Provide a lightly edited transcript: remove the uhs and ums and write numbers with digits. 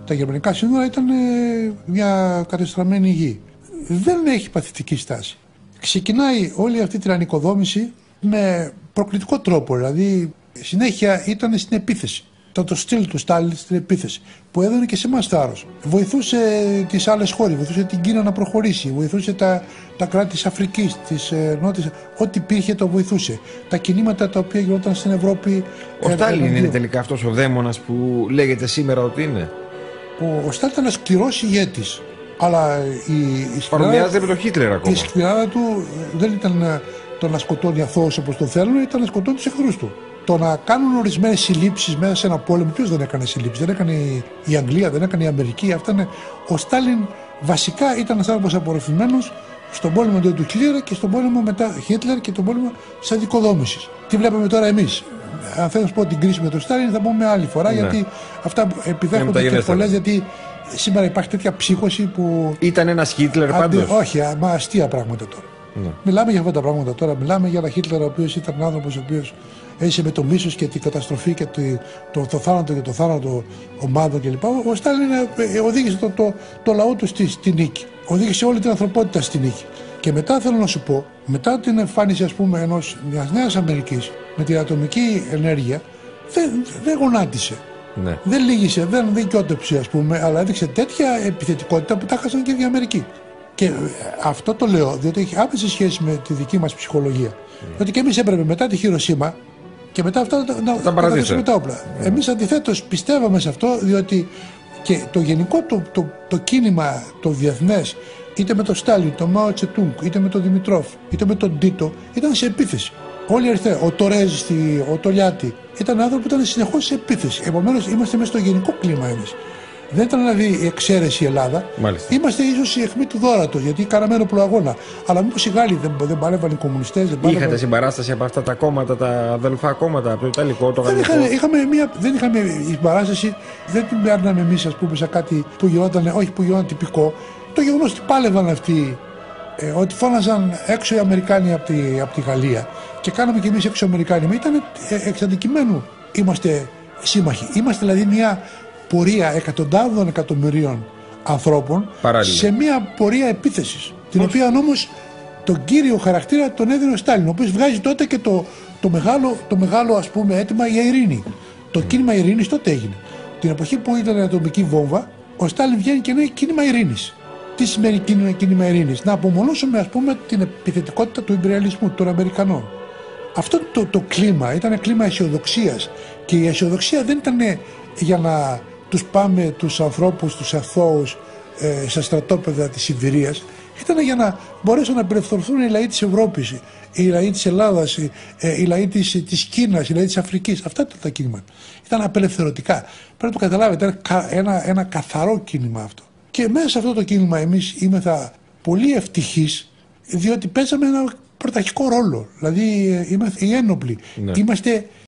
τα γερμανικά σύνορα ήταν μια κατεστραμμένη γη. Δεν έχει παθητική στάση. Ξεκινάει όλη αυτή την ανοικοδόμηση με προκλητικό τρόπο, δηλαδή συνέχεια ήταν στην επίθεση. Το στυλ του Στάλιν στην επίθεση, που έδωνε και σε εμάς θάρρος. Βοηθούσε τις άλλες χώρες, βοηθούσε την Κίνα να προχωρήσει, βοηθούσε τα κράτη της Αφρικής, της Νότιας, ό,τι υπήρχε το βοηθούσε. Τα κινήματα τα οποία γινόταν στην Ευρώπη. Ο Στάλιν είναι τελικά αυτός ο δαίμονας που λέγεται σήμερα ότι είναι? Ο Στάλιν ήταν ένας σκληρός ηγέτης, αλλά παρομοιάζεται με τον Χίτλερ ακόμα. Η σκληράδα του δεν ήταν το να σκοτώνει αθώους όπως το θέλουν, ήταν να σκοτώνει τους εχθρούς του. Το να κάνουν ορισμένες συλλήψεις μέσα σε ένα πόλεμο, ποιος δεν έκανε συλλήψεις? Δεν έκανε η Αγγλία, δεν έκανε η Αμερική. Ο Στάλιν βασικά ήταν ένας άνθρωπος απορροφημένος στον πόλεμο του Χίτλερ και στον πόλεμο μετά Χίτλερ και τον πόλεμο της αντικοδόμησης. Τι βλέπουμε τώρα εμείς? Αν θέλω να σου πω την κρίση με τον Στάλιν, θα πούμε άλλη φορά, γιατί αυτά επιδέχονται και πολλές. Γιατί σήμερα υπάρχει τέτοια ψύχωση που. Ήταν ένας Χίτλερ πάντως? Όχι, μα αστεία πράγματα τώρα. Ναι. Μιλάμε για αυτά τα πράγματα τώρα. Μιλάμε για ένα Χίτλερ ο οποίος ήταν άνθρωπος ο οποίος έζησε με το μίσος και την καταστροφή και το θάνατο και το θάνατο ομάδων κλπ. Ο Στάλιν οδήγησε το λαό του στη νίκη. Οδήγησε όλη την ανθρωπότητα στη νίκη. Και μετά θέλω να σου πω, μετά την εμφάνιση ας πούμε μιας νέας Αμερικής με την ατομική ενέργεια, δεν γονάτισε. Ναι. Δεν λύγησε, δεν δικαιότεψε ας πούμε, αλλά έδειξε τέτοια επιθετικότητα που τα χάσαν και οι Αμερικοί. Και αυτό το λέω διότι έχει άμεση σχέση με τη δική μας ψυχολογία. Διότι και εμείς έπρεπε μετά τη Χειροσίμα και μετά αυτά να καταδείξουμε τα όπλα. Εμείς αντιθέτως πιστεύαμε σε αυτό, διότι και το γενικό το κίνημα το διεθνές, είτε με τον Στάλιν, τον Μάο Τσετούγκ, είτε με τον Δημητρόφ, είτε με τον Τίτο, ήταν σε επίθεση. Όλοι οι αριστεροί, ο Τορέζ, ο Τολιάτη, ήταν άνθρωποι που ήταν συνεχώς σε επίθεση. Επομένως είμαστε μέσα στο γενικό κλίμα εμείς. Δεν ήταν δηλαδή η εξαίρεση η Ελλάδα. Μάλιστα. Είμαστε ίσως η αιχμή του δώρατος, γιατί κάναμε ένοπλο αγώνα. Αλλά μήπως οι Γάλλοι δεν παλεύαν οι κομμουνιστές? Είχατε συμπαράσταση από αυτά τα κόμματα, τα αδελφά κόμματα, από το Ιταλικό, το Γαλλικό? Δεν είχαμε συμπαράσταση, δεν την παίρναμε εμείς ας πούμε σε κάτι που γινόταν, όχι που γινόταν τυπικό. Το γεγονός ότι πάλευαν αυτοί, ότι φώναζαν έξω οι Αμερικάνοι από τη Γαλλία και κάναμε κι εμείς έξω οι Αμερικάνοι. Ήταν εξ αντικειμένου είμαστε σύμμαχοι. Είμαστε δηλαδή μια πορεία εκατοντάδων εκατομμυρίων ανθρώπων παράλληλα, σε μια πορεία επίθεσης, την οποία όμως τον κύριο χαρακτήρα τον έδινε ο Στάλιν, ο οποίος βγάζει τότε και το μεγάλο ας πούμε αίτημα για ειρήνη. Το κίνημα ειρήνης τότε έγινε. Την εποχή που ήταν η ατομική βόμβα, ο Στάλιν βγαίνει και λέει κίνημα ειρήνης. Τι σημαίνει κίνημα ειρήνης? Να απομονώσουμε ας πούμε την επιθετικότητα του ιμπεριαλισμού των Αμερικανών. Αυτό το κλίμα ήταν κλίμα αισιοδοξίας, και η αισιοδοξία δεν ήταν για να τους πάμε τους ανθρώπους, τους αθώους στα στρατόπεδα της Σιβηρίας. Ήταν για να μπορέσουν να απελευθερωθούν οι λαοί της Ευρώπης, οι λαοί της Ελλάδας, οι λαοί της Κίνας, οι λαοί της Αφρικής. Αυτά ήταν τα κίνημα. Ήταν απελευθερωτικά. Πρέπει να το καταλάβετε, ήταν ένα καθαρό κίνημα αυτό. Και μέσα σε αυτό το κίνημα εμείς είμεθα πολύ ευτυχείς, διότι παίζαμε ένα πρωταρχικό ρόλο. Δηλαδή είμαστε οι ένοπλοι. Ναι. Είμαστε